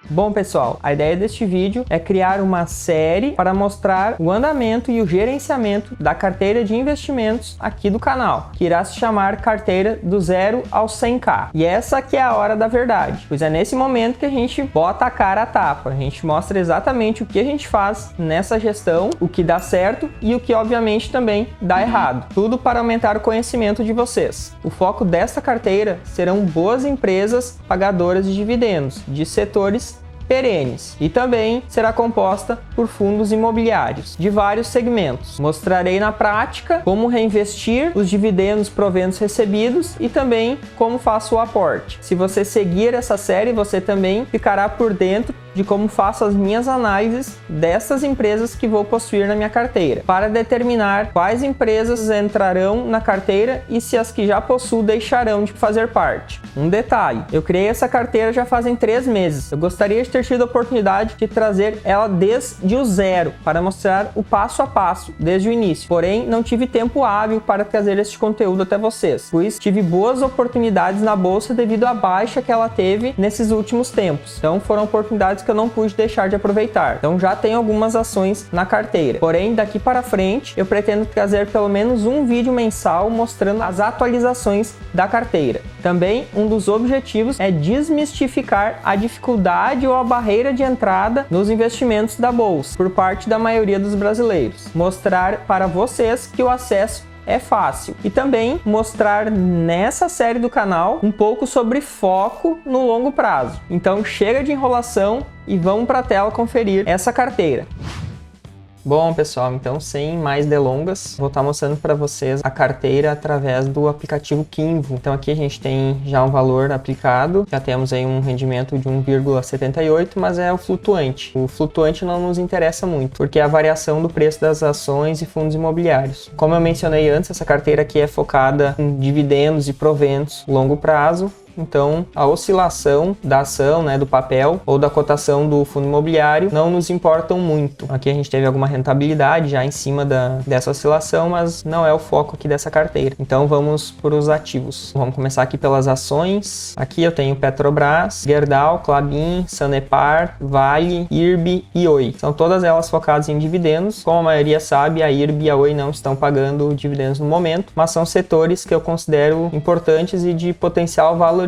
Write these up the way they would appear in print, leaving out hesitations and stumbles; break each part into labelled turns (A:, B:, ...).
A: Bom pessoal, a ideia deste vídeo é criar uma série para mostrar o andamento e o gerenciamento da carteira de investimentos aqui do canal, que irá se chamar Carteira do 0 ao 100k. E essa aqui é a hora da verdade, pois é nesse momento que a gente bota a cara a tapa, a gente mostra exatamente o que a gente faz nessa gestão, o que dá certo e o que obviamente também dá errado. Tudo para aumentar o conhecimento de vocês. O foco desta carteira serão boas empresas pagadoras de dividendos, de setores perenes, e também será composta por fundos imobiliários de vários segmentos. Mostrarei na prática como reinvestir os dividendos proventos recebidos e também como faço o aporte. Se você seguir essa série, você também ficará por dentro de como faço as minhas análises dessas empresas que vou possuir na minha carteira, para determinar quais empresas entrarão na carteira e se as que já possuo deixarão de fazer parte. Um detalhe, eu criei essa carteira já fazem 3 meses. Eu gostaria de ter tido a oportunidade de trazer ela desde o zero, para mostrar o passo a passo, desde o início. Porém, não tive tempo hábil para trazer este conteúdo até vocês, pois tive boas oportunidades na bolsa devido à baixa que ela teve nesses últimos tempos. Então foram oportunidades que eu não pude deixar de aproveitar. Então já tenho algumas ações na carteira. Porém, daqui para frente, eu pretendo trazer pelo menos um vídeo mensal mostrando as atualizações da carteira. Também, um dos objetivos é desmistificar a dificuldade ou a barreira de entrada nos investimentos da bolsa por parte da maioria dos brasileiros. Mostrar para vocês que o acesso é fácil. E também mostrar nessa série do canal um pouco sobre foco no longo prazo. Então chega de enrolação e vamos para a tela conferir essa carteira. Bom pessoal, então sem mais delongas, vou estar mostrando para vocês a carteira através do aplicativo Kinvo. Então aqui a gente tem já um valor aplicado, já temos aí um rendimento de 1,78, mas é o flutuante. O flutuante não nos interessa muito, porque é a variação do preço das ações e fundos imobiliários. Como eu mencionei antes, essa carteira aqui é focada em dividendos e proventos longo prazo. Então, a oscilação da ação, do papel ou da cotação do fundo imobiliário não nos importam muito. Aqui a gente teve alguma rentabilidade já em cima dessa oscilação, mas não é o foco aqui dessa carteira. Então, vamos para os ativos. Vamos começar aqui pelas ações. Aqui eu tenho Petrobras, Gerdau, Klabin, Sanepar, Vale, IRB e Oi. São todas elas focadas em dividendos. Como a maioria sabe, a IRB e a Oi não estão pagando dividendos no momento, mas são setores que eu considero importantes e de potencial valorização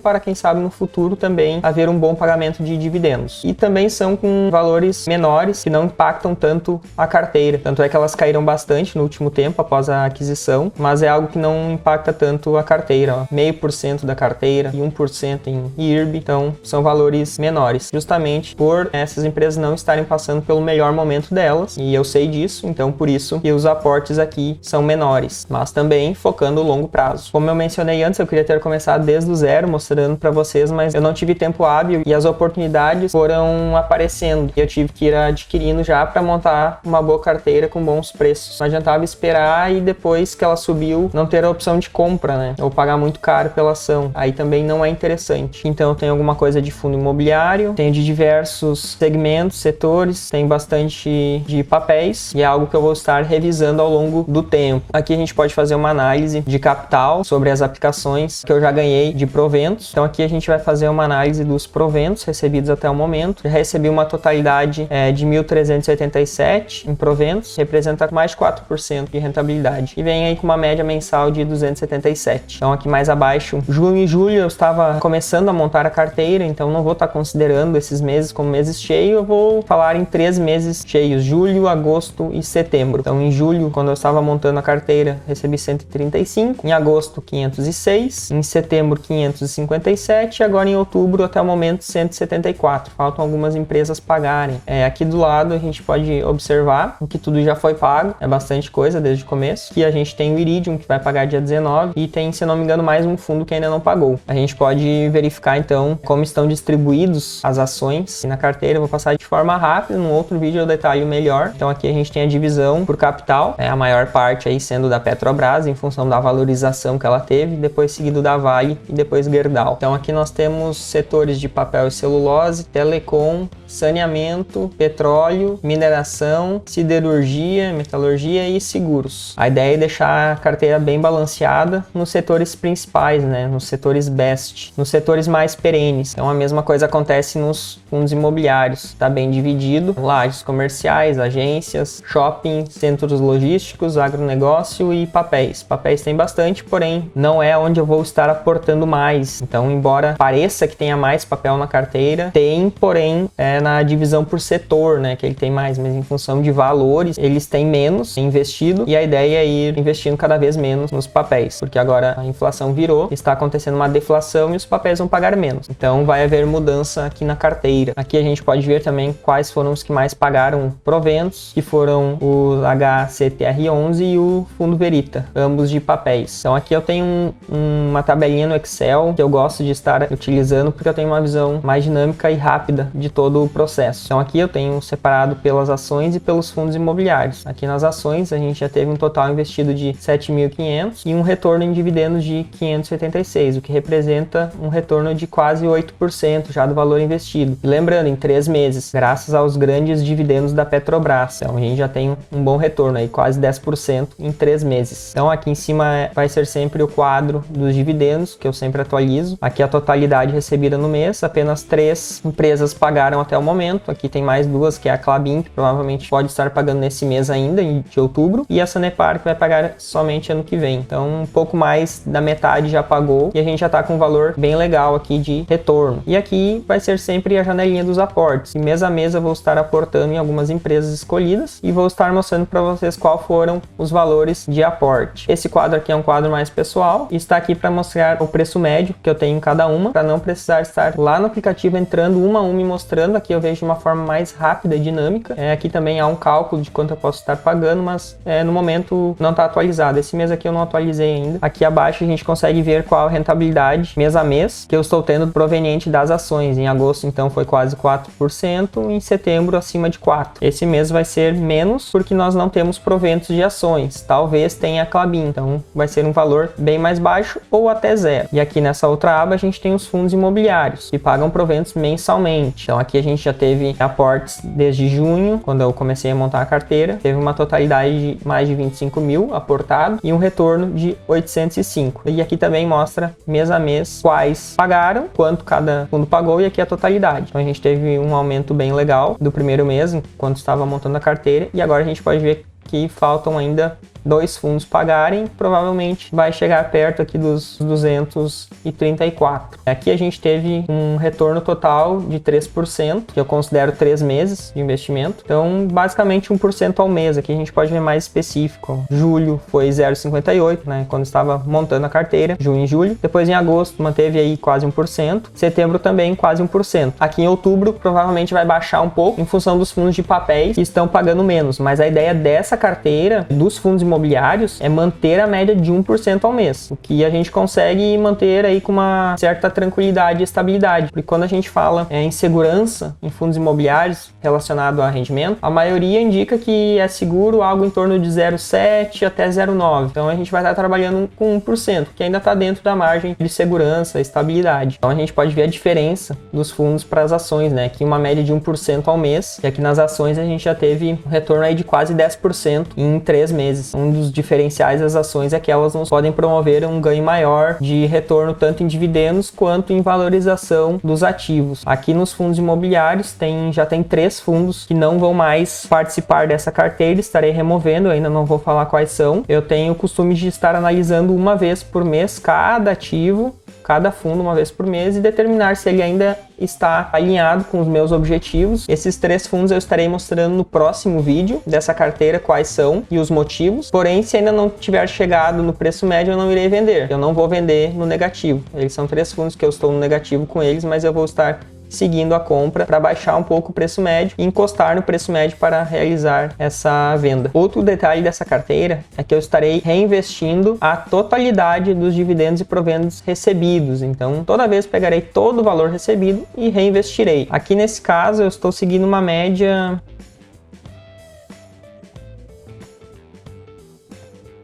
A: para quem sabe no futuro também haver um bom pagamento de dividendos. E também são com valores menores que não impactam tanto a carteira. Tanto é que elas caíram bastante no último tempo após a aquisição, mas é algo que não impacta tanto a carteira. 0,5% da carteira e 1% em IRB, então são valores menores. Justamente por essas empresas não estarem passando pelo melhor momento delas, e eu sei disso, então por isso que os aportes aqui são menores, mas também focando o longo prazo. Como eu mencionei antes, eu queria ter começado desde o zero, mostrando para vocês, mas eu não tive tempo hábil e as oportunidades foram aparecendo e eu tive que ir adquirindo já para montar uma boa carteira com bons preços. Não adiantava esperar e depois que ela subiu não ter a opção de compra, ou pagar muito caro pela ação. Aí também não é interessante. Então eu tenho alguma coisa de fundo imobiliário, tenho de diversos segmentos, setores, tenho bastante de papéis e é algo que eu vou estar revisando ao longo do tempo. Aqui a gente pode fazer uma análise de capital sobre as aplicações que eu já ganhei de proventos. Então aqui a gente vai fazer uma análise dos proventos recebidos até o momento. Já recebi uma totalidade de 1.387 em proventos, representa mais de 4% de rentabilidade. E vem aí com uma média mensal de 277. Então aqui mais abaixo, junho e julho eu estava começando a montar a carteira, então não vou estar considerando esses meses como meses cheios, eu vou falar em 3 meses cheios, julho, agosto e setembro. Então em julho, quando eu estava montando a carteira, recebi 135, em agosto 506, em setembro 557 e agora em outubro até o momento 174. Faltam algumas empresas pagarem. Aqui do lado a gente pode observar que tudo já foi pago, é bastante coisa desde o começo. Aqui a gente tem o Iridium que vai pagar dia 19 e tem, se não me engano, mais um fundo que ainda não pagou. A gente pode verificar então como estão distribuídos as ações na carteira. Eu vou passar de forma rápida, num outro vídeo eu detalho melhor. Então aqui a gente tem a divisão por capital, a maior parte aí sendo da Petrobras em função da valorização que ela teve, depois seguido da Vale e depois Gerdau. Então aqui nós temos setores de papel e celulose, telecom, saneamento, petróleo, mineração, siderurgia, metalurgia e seguros. A ideia é deixar a carteira bem balanceada nos setores principais, né? Nos setores best, nos setores mais perenes. Então a mesma coisa acontece nos fundos imobiliários, está bem dividido: lajes comerciais, agências, shopping, centros logísticos, agronegócio e papéis. Papéis tem bastante, porém não é onde eu vou estar aportando mais. Então, embora pareça que tenha mais papel na carteira, tem, porém, na divisão por setor, né, que ele tem mais, mas em função de valores, eles têm menos investido, e a ideia é ir investindo cada vez menos nos papéis, porque agora a inflação virou, está acontecendo uma deflação e os papéis vão pagar menos. Então, vai haver mudança aqui na carteira. Aqui a gente pode ver também quais foram os que mais pagaram proventos, que foram o HCTR11 e o Fundo Verita, ambos de papéis. Então aqui eu tenho uma tabelinha no Excel que eu gosto de estar utilizando porque eu tenho uma visão mais dinâmica e rápida de todo o processo. Então aqui eu tenho separado pelas ações e pelos fundos imobiliários. Aqui nas ações a gente já teve um total investido de 7.500 e um retorno em dividendos de 586, o que representa um retorno de quase 8% já do valor investido. E lembrando, em 3 meses, graças aos grandes dividendos da Petrobras. Então a gente já tem um bom retorno aí, quase 10% em 3 meses. Então aqui em cima vai ser sempre o quadro dos dividendos, que eu sempre atualizo. Aqui a totalidade recebida no mês, apenas 3 empresas pagaram até o momento. Aqui tem mais 2, que é a Klabin, que provavelmente pode estar pagando nesse mês ainda, de outubro, e a Sanepar, que vai pagar somente ano que vem. Então um pouco mais da metade já pagou e a gente já está com um valor bem legal aqui de retorno. E aqui vai ser sempre a janelinha dos aportes. E mês a mês eu vou estar aportando em algumas empresas escolhidas e vou estar mostrando para vocês qual foram os valores de aporte. Esse quadro aqui é um quadro mais pessoal e está aqui para mostrar o preço médio que eu tenho em cada uma, para não precisar estar lá no aplicativo entrando uma a uma e mostrando. Aqui eu vejo de uma forma mais rápida e dinâmica. Aqui também há um cálculo de quanto eu posso estar pagando, mas no momento não está atualizado. Esse mês aqui eu não atualizei ainda. Aqui abaixo a gente consegue ver qual a rentabilidade mês a mês que eu estou tendo proveniente das ações. Em agosto então foi quase 4%, em setembro acima de 4%. Esse mês vai ser menos porque nós não temos proventos de ações. Talvez tenha a Klabin, então vai ser um valor bem mais baixo ou até zero. E aqui nessa outra aba a gente tem os fundos imobiliários que pagam proventos mensalmente. Então aqui a gente já teve aportes desde junho, quando eu comecei a montar a carteira, teve uma totalidade de mais de 25 mil aportado e um retorno de 805. E aqui também mostra mês a mês quais pagaram, quanto cada fundo pagou, e aqui a totalidade. Então a gente teve um aumento bem legal do primeiro mês, enquanto estava montando a carteira, e agora a gente pode ver que faltam ainda 2 fundos pagarem, provavelmente vai chegar perto aqui dos 234. Aqui a gente teve um retorno total de 3%, que eu considero 3 meses de investimento. Então, basicamente 1% ao mês. Aqui a gente pode ver mais específico. Julho foi 0,58, né, quando estava montando a carteira, junho e julho. Depois em agosto manteve aí quase 1%. Setembro também quase 1%. Aqui em outubro provavelmente vai baixar um pouco em função dos fundos de papéis que estão pagando menos, mas a ideia dessa carteira dos fundos imobiliários é manter a média de 1% ao mês, o que a gente consegue manter aí com uma certa tranquilidade e estabilidade, porque quando a gente fala em segurança em fundos imobiliários relacionado a rendimento, a maioria indica que é seguro algo em torno de 0,7 até 0,9, então a gente vai estar trabalhando com 1%, que ainda está dentro da margem de segurança e estabilidade. Então a gente pode ver a diferença dos fundos para as ações, né, que uma média de 1% ao mês, e aqui nas ações a gente já teve um retorno aí de quase 10% em 3 meses. Um dos diferenciais das ações é que elas não podem promover um ganho maior de retorno tanto em dividendos quanto em valorização dos ativos. Aqui nos fundos imobiliários já tem 3 fundos que não vão mais participar dessa carteira, estarei removendo, ainda não vou falar quais são. Eu tenho o costume de estar analisando uma vez por mês cada ativo, cada fundo uma vez por mês, e determinar se ele ainda está alinhado com os meus objetivos. Esses 3 fundos eu estarei mostrando no próximo vídeo dessa carteira quais são e os motivos. Porém, se ainda não tiver chegado no preço médio, eu não irei vender. Eu não vou vender no negativo. Eles são 3 fundos que eu estou no negativo com eles, mas eu vou estar seguindo a compra para baixar um pouco o preço médio e encostar no preço médio para realizar essa venda. Outro detalhe dessa carteira é que eu estarei reinvestindo a totalidade dos dividendos e proventos recebidos. Então, toda vez pegarei todo o valor recebido e reinvestirei. Aqui nesse caso, eu estou seguindo uma média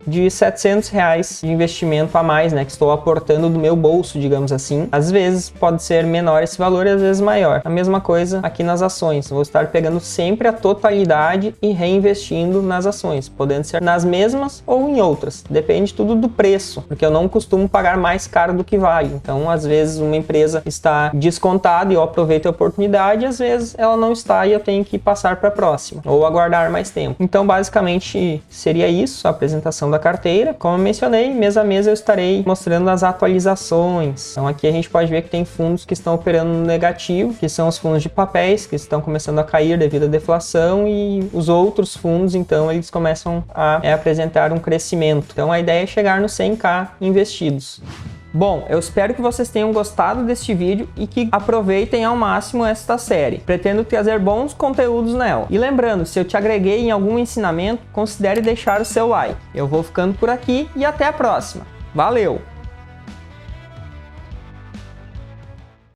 A: de R$700 de investimento a mais, né, que estou aportando do meu bolso, digamos assim. Às vezes pode ser menor esse valor e às vezes maior. A mesma coisa aqui nas ações. Vou estar pegando sempre a totalidade e reinvestindo nas ações, podendo ser nas mesmas ou em outras. Depende tudo do preço, porque eu não costumo pagar mais caro do que vale. Então, às vezes uma empresa está descontada e eu aproveito a oportunidade, às vezes ela não está e eu tenho que passar para a próxima ou aguardar mais tempo. Então, basicamente seria isso, a apresentação da carteira. Como eu mencionei, mês a mês eu estarei mostrando as atualizações. Então, aqui a gente pode ver que tem fundos que estão operando no negativo, que são os fundos de papéis, que estão começando a cair devido à deflação, e os outros fundos, então, eles começam a apresentar um crescimento. Então, a ideia é chegar nos 100k investidos. Bom, eu espero que vocês tenham gostado deste vídeo e que aproveitem ao máximo esta série. Pretendo trazer bons conteúdos nela. E lembrando, se eu te agreguei em algum ensinamento, considere deixar o seu like. Eu vou ficando por aqui e até a próxima. Valeu!